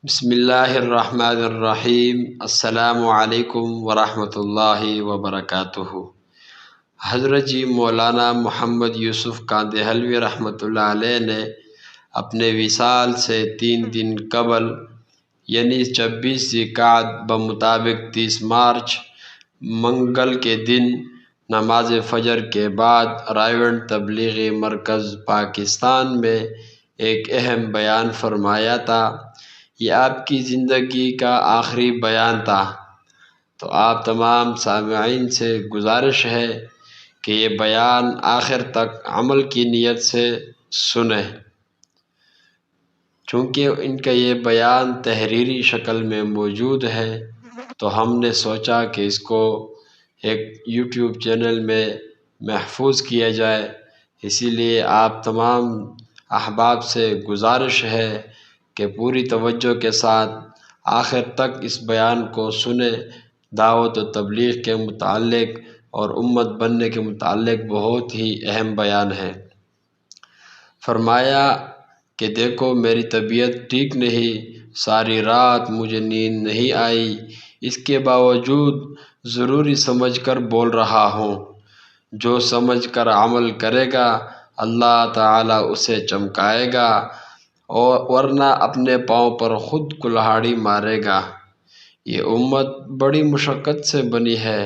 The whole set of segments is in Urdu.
بسم اللہ الرحمن الرحیم۔ السلام علیکم ورحمۃ اللہ وبرکاتہ۔ حضرت جی مولانا محمد یوسف کاندہلوی رحمۃ اللہ علیہ نے اپنے وصال سے 3 دن قبل یعنی 26 ذی-القعدہ بمطابق 30 مارچ منگل کے دن نماز فجر کے بعد رائیونٹ تبلیغی مرکز پاکستان میں ایک اہم بیان فرمایا تھا۔ یہ آپ کی زندگی کا آخری بیان تھا، تو آپ تمام سامعین سے گزارش ہے کہ یہ بیان آخر تک عمل کی نیت سے سنیں۔ چونکہ ان کا یہ بیان تحریری شکل میں موجود ہے تو ہم نے سوچا کہ اس کو ایک یوٹیوب چینل میں محفوظ کیا جائے، اسی لیے آپ تمام احباب سے گزارش ہے کہ پوری توجہ کے ساتھ آخر تک اس بیان کو سنیں۔ دعوت و تبلیغ کے متعلق اور امت بننے کے متعلق بہت ہی اہم بیان ہے۔ فرمایا کہ دیکھو میری طبیعت ٹھیک نہیں، ساری رات مجھے نیند نہیں آئی، اس کے باوجود ضروری سمجھ کر بول رہا ہوں۔ جو سمجھ کر عمل کرے گا اللہ تعالیٰ اسے چمکائے گا، اور ورنہ اپنے پاؤں پر خود کلہاڑی مارے گا۔ یہ امت بڑی مشقت سے بنی ہے۔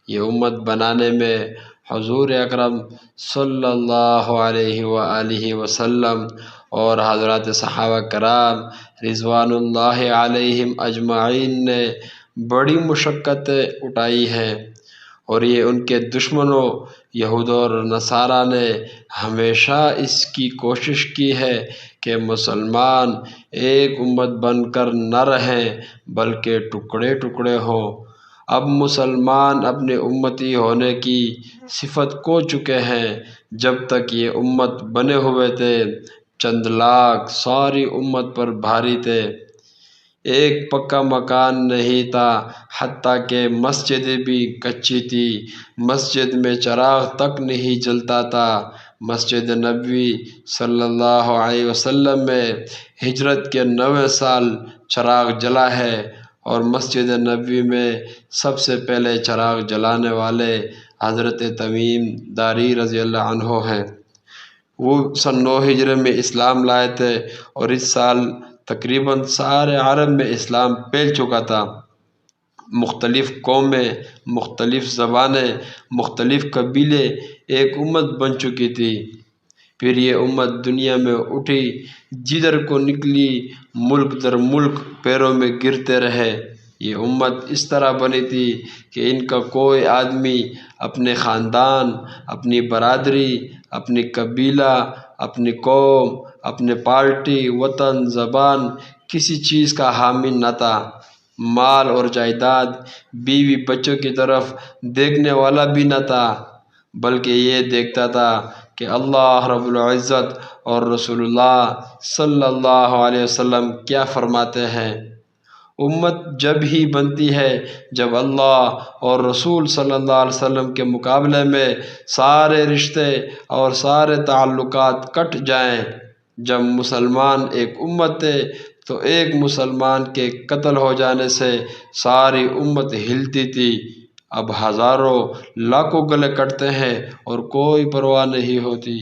یہ امت بنانے میں حضور اکرم صلی اللہ علیہ وآلہ وسلم اور حضرات صحابہ کرام رضوان اللہ علیہم اجمعین نے بڑی مشقتیں اٹھائی ہیں، اور یہ ان کے دشمنوں یہود اور نصارہ نے ہمیشہ اس کی کوشش کی ہے کہ مسلمان ایک امت بن کر نہ رہیں بلکہ ٹکڑے ٹکڑے ہوں۔ اب مسلمان اپنے امتی ہونے کی صفت کھو چکے ہیں۔ جب تک یہ امت بنے ہوئے تھے چند لاکھ ساری امت پر بھاری تھے، ایک پکا مکان نہیں تھا، حتیٰ کہ مسجدیں بھی کچی تھی، مسجد میں چراغ تک نہیں جلتا تھا۔ مسجد نبوی صلی اللہ علیہ وسلم میں ہجرت کے 9ویں سال چراغ جلا ہے، اور مسجد نبوی میں سب سے پہلے چراغ جلانے والے حضرت تمیم داری رضی اللہ عنہ ہیں۔ وہ سن 9 ہجری میں اسلام لائے تھے، اور اس سال تقریباً سارے عرب میں اسلام پھیل چکا تھا۔ مختلف قومیں، مختلف زبانیں، مختلف قبیلے ایک امت بن چکی تھی۔ پھر یہ امت دنیا میں اٹھی، جدھر کو نکلی ملک در ملک پیروں میں گرتے رہے۔ یہ امت اس طرح بنی تھی کہ ان کا کوئی آدمی اپنے خاندان، اپنی برادری، اپنی قبیلہ، اپنی قوم، اپنے پارٹی، وطن، زبان، کسی چیز کا حامی نہ تھا۔ مال اور جائیداد، بیوی بچوں کی طرف دیکھنے والا بھی نہ تھا، بلکہ یہ دیکھتا تھا کہ اللہ رب العزت اور رسول اللہ صلی اللہ علیہ وسلم کیا فرماتے ہیں۔ امت جب ہی بنتی ہے جب اللہ اور رسول صلی اللہ علیہ وسلم کے مقابلے میں سارے رشتے اور سارے تعلقات کٹ جائیں۔ جب مسلمان ایک امت تھے تو ایک مسلمان کے قتل ہو جانے سے ساری امت ہلتی تھی، اب ہزاروں لاکھوں گلے کٹتے ہیں اور کوئی پرواہ نہیں ہوتی۔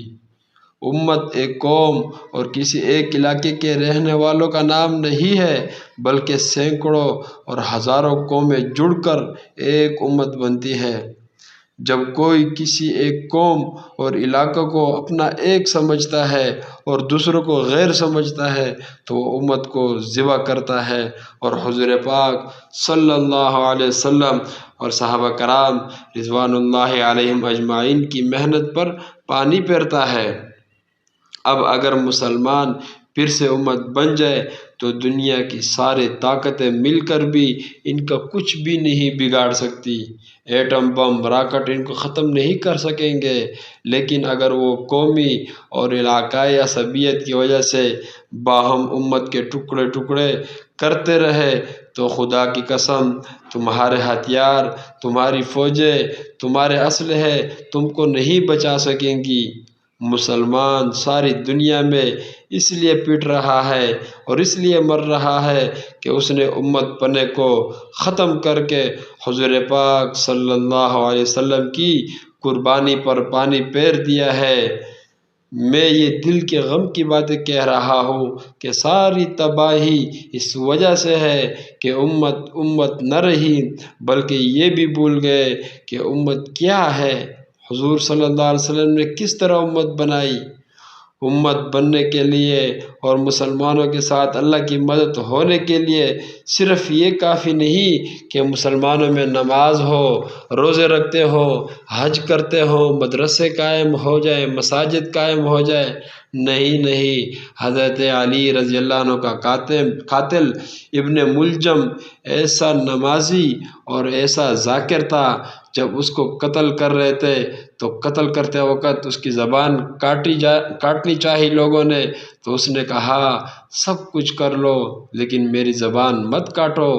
امت ایک قوم اور کسی ایک علاقے کے رہنے والوں کا نام نہیں ہے، بلکہ سینکڑوں اور ہزاروں قومیں جڑ کر ایک امت بنتی ہے۔ جب کوئی کسی ایک قوم اور علاقے کو اپنا ایک سمجھتا ہے اور دوسروں کو غیر سمجھتا ہے تو وہ امت کو ذبح کرتا ہے، اور حضور پاک صلی اللہ علیہ وسلم اور صحابہ کرام رضوان اللہ علیہم اجمعین کی محنت پر پانی پھیرتا ہے۔ اب اگر مسلمان پھر سے امت بن جائے تو دنیا کی ساری طاقتیں مل کر بھی ان کا کچھ بھی نہیں بگاڑ سکتی۔ ایٹم بم، راکٹ ان کو ختم نہیں کر سکیں گے، لیکن اگر وہ قومی اور علاقائی عصبیت کی وجہ سے باہم امت کے ٹکڑے ٹکڑے کرتے رہے تو خدا کی قسم تمہارے ہتھیار، تمہاری فوجیں، تمہارے اسلحے تم کو نہیں بچا سکیں گی۔ مسلمان ساری دنیا میں اس لیے پٹ رہا ہے اور اس لیے مر رہا ہے کہ اس نے امت پنے کو ختم کر کے حضور پاک صلی اللہ علیہ وسلم کی قربانی پر پانی پھیر دیا ہے۔ میں یہ دل کے غم کی باتیں کہہ رہا ہوں کہ ساری تباہی اس وجہ سے ہے کہ امت نہ رہی، بلکہ یہ بھی بھول گئے کہ امت کیا ہے۔ حضور صلی اللہ علیہ وسلم نے کس طرح امت بنائی؟ امت بننے کے لیے اور مسلمانوں کے ساتھ اللہ کی مدد ہونے کے لیے صرف یہ کافی نہیں کہ مسلمانوں میں نماز ہو، روزے رکھتے ہو، حج کرتے ہو، مدرسے قائم ہو جائے، مساجد قائم ہو جائے۔ نہیں، حضرت علی رضی اللہ عنہ کا قاتل ابن ملجم ایسا نمازی اور ایسا ذاکر تھا، جب اس کو قتل کر رہے تھے تو قتل کرتے وقت اس کی زبان کاٹنی چاہی لوگوں نے، تو اس نے کہا سب کچھ کر لو لیکن میری زبان مت کاٹو،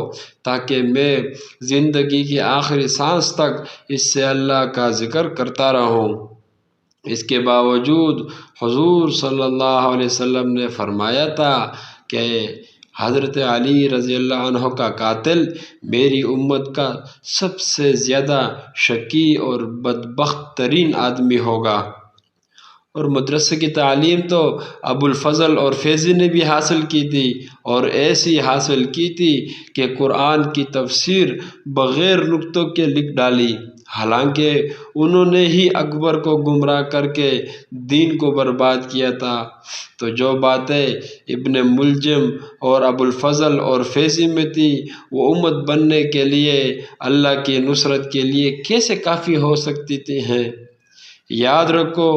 تاکہ میں زندگی کی آخری سانس تک اس سے اللہ کا ذکر کرتا رہوں۔ اس کے باوجود حضور صلی اللہ علیہ وسلم نے فرمایا تھا کہ حضرت علی رضی اللہ عنہ کا قاتل میری امت کا سب سے زیادہ شقی اور بدبخت ترین آدمی ہوگا۔ اور مدرسے کی تعلیم تو ابو الفضل اور فیضی نے بھی حاصل کی تھی، اور ایسی حاصل کی تھی کہ قرآن کی تفسیر بغیر نقطوں کے لکھ ڈالی، حالانکہ انہوں نے ہی اکبر کو گمراہ کر کے دین کو برباد کیا تھا۔ تو جو باتیں ابن ملجم اور ابو الفضل اور فیضی میں تھی وہ امت بننے کے لیے، اللہ کی نصرت کے لیے کیسے کافی ہو سکتی ہیں؟ یاد رکھو،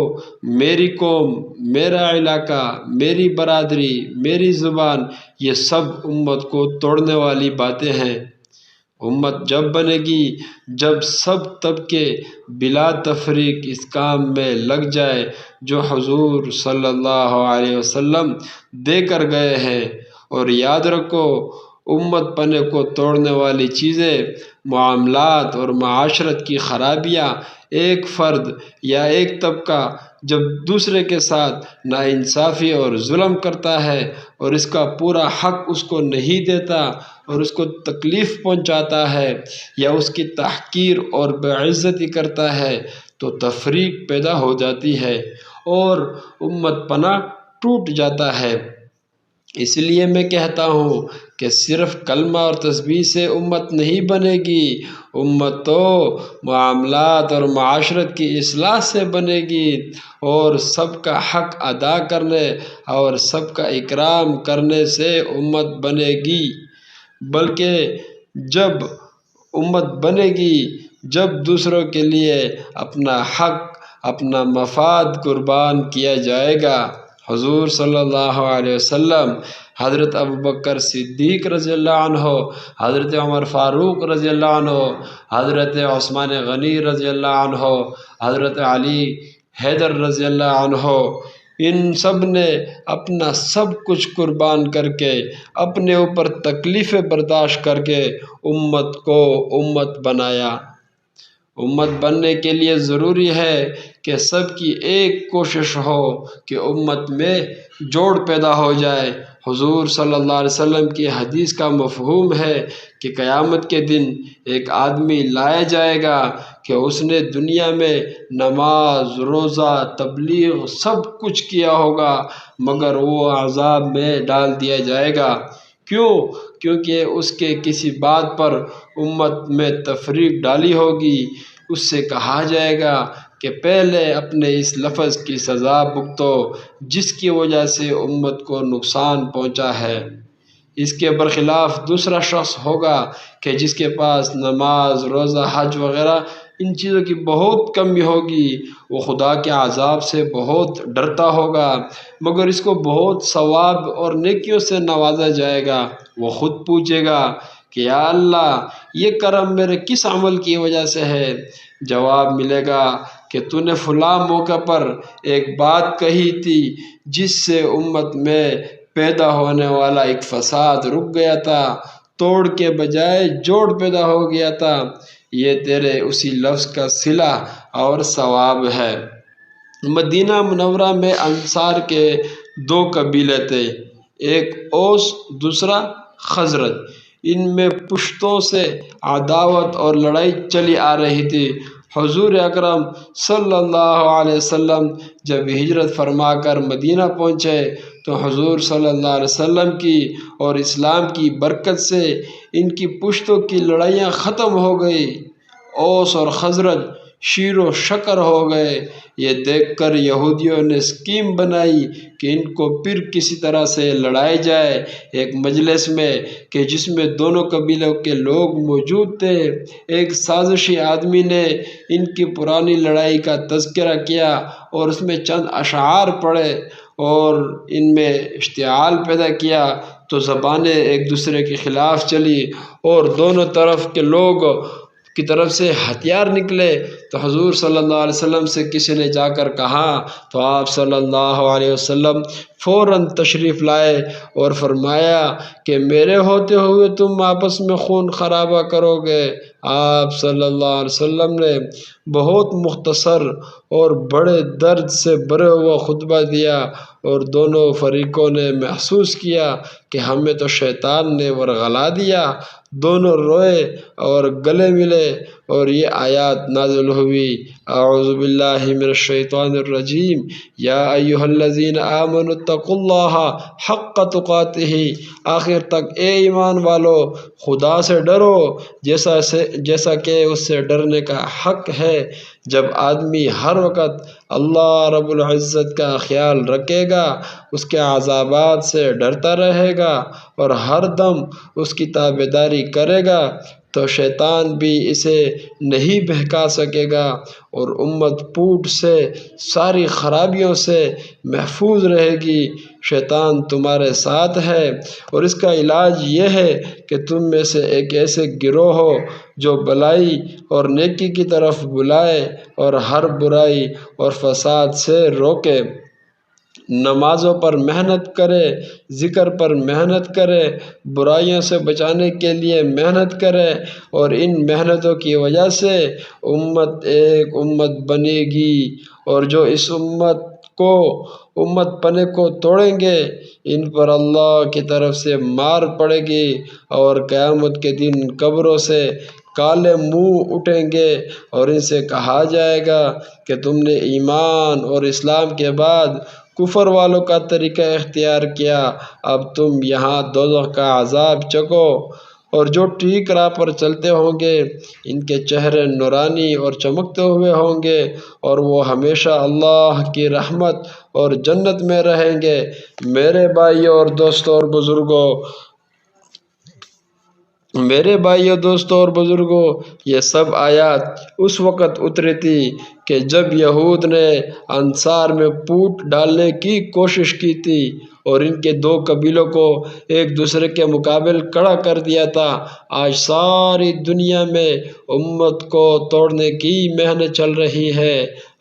میری قوم، میرا علاقہ، میری برادری، میری زبان، یہ سب امت کو توڑنے والی باتیں ہیں۔ امت جب بنے گی جب سب طبقے بلا تفریق اس کام میں لگ جائے جو حضور صلی اللہ علیہ وسلم دے کر گئے ہیں۔ اور یاد رکھو، امت پنے کو توڑنے والی چیزیں، معاملات اور معاشرت کی خرابیاں، ایک فرد یا ایک طبقہ جب دوسرے کے ساتھ ناانصافی اور ظلم کرتا ہے اور اس کا پورا حق اس کو نہیں دیتا اور اس کو تکلیف پہنچاتا ہے یا اس کی تحقیر اور بے عزتی کرتا ہے تو تفریق پیدا ہو جاتی ہے اور امت پناہ ٹوٹ جاتا ہے۔ اس لیے میں کہتا ہوں کہ صرف کلمہ اور تسبیح سے امت نہیں بنے گی، امت تو معاملات اور معاشرت کی اصلاح سے بنے گی، اور سب کا حق ادا کرنے اور سب کا اکرام کرنے سے امت بنے گی۔ بلکہ جب امت بنے گی جب دوسروں کے لیے اپنا حق، اپنا مفاد قربان کیا جائے گا۔ حضور صلی اللہ علیہ وسلم، حضرت ابوبکر صدیق رضی اللہ عنہ، حضرت عمر فاروق رضی اللہ عنہ، حضرت عثمان غنی رضی اللہ عنہ، حضرت علی حیدر رضی اللہ عنہ، ان سب نے اپنا سب کچھ قربان کر کے، اپنے اوپر تکلیفیں برداشت کر کے امت کو امت بنایا۔ امت بننے کے لیے ضروری ہے کہ سب کی ایک کوشش ہو کہ امت میں جوڑ پیدا ہو جائے۔ حضور صلی اللہ علیہ وسلم کی حدیث کا مفہوم ہے کہ قیامت کے دن ایک آدمی لایا جائے گا کہ اس نے دنیا میں نماز، روزہ، تبلیغ سب کچھ کیا ہوگا، مگر وہ عذاب میں ڈال دیا جائے گا۔ کیونکہ اس کے کسی بات پر امت میں تفریق ڈالی ہوگی۔ اس سے کہا جائے گا کہ پہلے اپنے اس لفظ کی سزا بھگتو جس کی وجہ سے امت کو نقصان پہنچا ہے۔ اس کے برخلاف دوسرا شخص ہوگا کہ جس کے پاس نماز، روزہ، حج وغیرہ ان چیزوں کی بہت کمی ہوگی، وہ خدا کے عذاب سے بہت ڈرتا ہوگا، مگر اس کو بہت ثواب اور نیکیوں سے نوازا جائے گا۔ وہ خود پوچھے گا کہ یا اللہ، یہ کرم میرے کس عمل کی وجہ سے ہے؟ جواب ملے گا کہ تو نے فلاں موقع پر ایک بات کہی تھی جس سے امت میں پیدا ہونے والا ایک فساد رک گیا تھا، توڑ کے بجائے جوڑ پیدا ہو گیا تھا۔ یہ تیرے اسی لفظ کا صلہ اور ثواب ہے۔ مدینہ منورہ میں انصار کے دو قبیلے تھے، ایک اوس دوسرا خزرج۔ ان میں پشتوں سے عداوت اور لڑائی چلی آ رہی تھی۔ حضور اکرم صلی اللہ علیہ وسلم جب ہجرت فرما کر مدینہ پہنچے تو حضور صلی اللہ علیہ وسلم کی اور اسلام کی برکت سے ان کی پشتوں کی لڑائیاں ختم ہو گئی۔ اوس اور خزرج شیر و شکر ہو گئے۔ یہ دیکھ کر یہودیوں نے اسکیم بنائی کہ ان کو پھر کسی طرح سے لڑایا جائے۔ ایک مجلس میں کہ جس میں دونوں قبیلوں کے لوگ موجود تھے، ایک سازشی آدمی نے ان کی پرانی لڑائی کا تذکرہ کیا اور اس میں چند اشعار پڑھے اور ان میں اشتعال پیدا کیا، تو زبانیں ایک دوسرے کے خلاف چلی اور دونوں طرف کے لوگ کی طرف سے ہتھیار نکلے۔ تو حضور صلی اللہ علیہ وسلم سے کسی نے جا کر کہا تو آپ صلی اللہ علیہ وسلم فوراً تشریف لائے اور فرمایا کہ میرے ہوتے ہوئے تم آپس میں خون خرابہ کرو گے۔ آپ صلی اللہ علیہ وسلم نے بہت مختصر اور بڑے درد سے بھرا ہوا خطبہ دیا اور دونوں فریقوں نے محسوس کیا کہ ہمیں تو شیطان نے ورغلا دیا۔ دونوں روئے اور گلے ملے اور یہ آیات نازل ہوئی، اعوذ باللہ من الشیطان الرجیم، یا ایھا الذین آمنوا اتقوا اللہ حق تقاتہ۔ آخر تک اے ایمان والو خدا سے ڈرو جیسا کہ اس سے ڈرنے کا حق ہے۔ جب آدمی ہر وقت اللہ رب العزت کا خیال رکھے گا، اس کے عذابات سے ڈرتا رہے گا اور ہر دم اس کی تابعداری کرے گا تو شیطان بھی اسے نہیں بہکا سکے گا اور امت پوٹ سے ساری خرابیوں سے محفوظ رہے گی۔ شیطان تمہارے ساتھ ہے اور اس کا علاج یہ ہے کہ تم میں سے ایک ایسے گروہ ہو جو بلائی اور نیکی کی طرف بلائے اور ہر برائی اور فساد سے روکے، نمازوں پر محنت کرے، ذکر پر محنت کرے، برائیوں سے بچانے کے لیے محنت کرے، اور ان محنتوں کی وجہ سے امت ایک امت بنے گی، اور جو اس امت پنے کو توڑیں گے ان پر اللہ کی طرف سے مار پڑے گی اور قیامت کے دن قبروں سے کالے منہ اٹھیں گے اور ان سے کہا جائے گا کہ تم نے ایمان اور اسلام کے بعد کفر والوں کا طریقہ اختیار کیا، اب تم یہاں دوزخ کا عذاب چکھو۔ اور جو ٹھیک راہ پر چلتے ہوں گے ان کے چہرے نورانی اور چمکتے ہوئے ہوں گے اور وہ ہمیشہ اللہ کی رحمت اور جنت میں رہیں گے۔ میرے بھائیوں اور دوستوں اور بزرگوں، یہ سب آیات اس وقت اتری تھی کہ جب یہود نے انصار میں پھوٹ ڈالنے کی کوشش کی تھی اور ان کے دو قبیلوں کو ایک دوسرے کے مقابل کھڑا کر دیا تھا۔ آج ساری دنیا میں امت کو توڑنے کی محنت چل رہی ہے،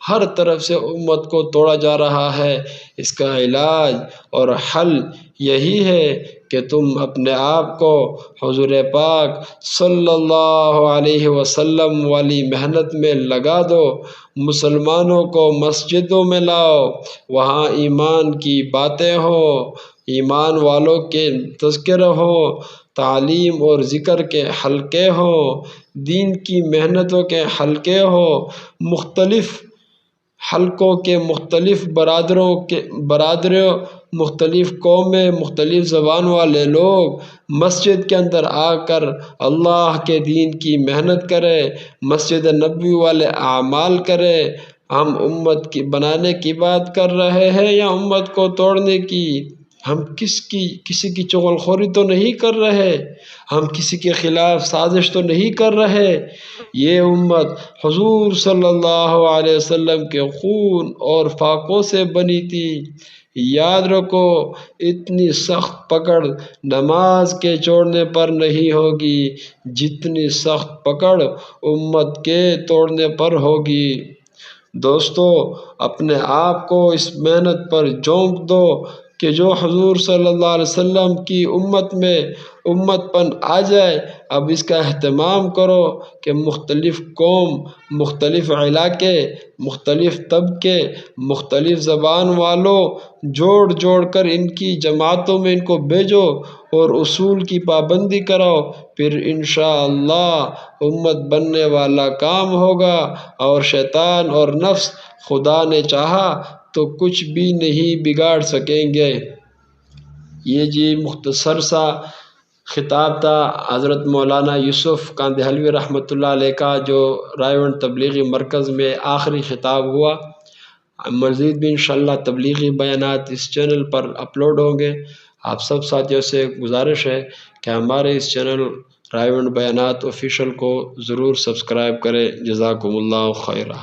ہر طرف سے امت کو توڑا جا رہا ہے۔ اس کا علاج اور حل یہی ہے کہ تم اپنے آپ کو حضور پاک صلی اللہ علیہ وسلم والی محنت میں لگا دو، مسلمانوں کو مسجدوں میں لاؤ، وہاں ایمان کی باتیں ہوں، ایمان والوں کے تذکرے ہوں، تعلیم اور ذکر کے حلقے ہوں، دین کی محنتوں کے حلقے ہوں، مختلف حلقوں کے مختلف برادریوں، مختلف قومیں، مختلف زبان والے لوگ مسجد کے اندر آ کر اللہ کے دین کی محنت کرے، مسجد نبوی والے اعمال کرے۔ ہم امت کی بنانے کی بات کر رہے ہیں یا امت کو توڑنے کی؟ ہم کسی کی چغل خوری تو نہیں کر رہے، ہم کسی کے خلاف سازش تو نہیں کر رہے۔ یہ امت حضور صلی اللہ علیہ وسلم کے خون اور فاقوں سے بنی تھی۔ یاد رکھو، اتنی سخت پکڑ نماز کے چھوڑنے پر نہیں ہوگی جتنی سخت پکڑ امت کے توڑنے پر ہوگی۔ دوستو، اپنے آپ کو اس محنت پر جھونک دو کہ جو حضور صلی اللہ علیہ وسلم کی امت میں امت پن آ جائے۔ اب اس کا اہتمام کرو کہ مختلف قوم، مختلف علاقے، مختلف طبقے، مختلف زبان والوں جوڑ جوڑ کر ان کی جماعتوں میں ان کو بھیجو اور اصول کی پابندی کراؤ، پھر انشاءاللہ امت بننے والا کام ہوگا، اور شیطان اور نفس خدا نے چاہا تو کچھ بھی نہیں بگاڑ سکیں گے۔ یہ جی مختصر سا خطاب تھا حضرت مولانا یوسف کاندھلوی رحمۃ اللہ علیہ کا، جو رائے ونڈ تبلیغی مرکز میں آخری خطاب ہوا۔ مزید بھی انشاءاللہ تبلیغی بیانات اس چینل پر اپلوڈ ہوں گے۔ آپ سب ساتھیوں سے گزارش ہے کہ ہمارے اس چینل رائے ونڈ بیانات آفیشیل کو ضرور سبسکرائب کریں۔ جزاکم اللہ خیرہ۔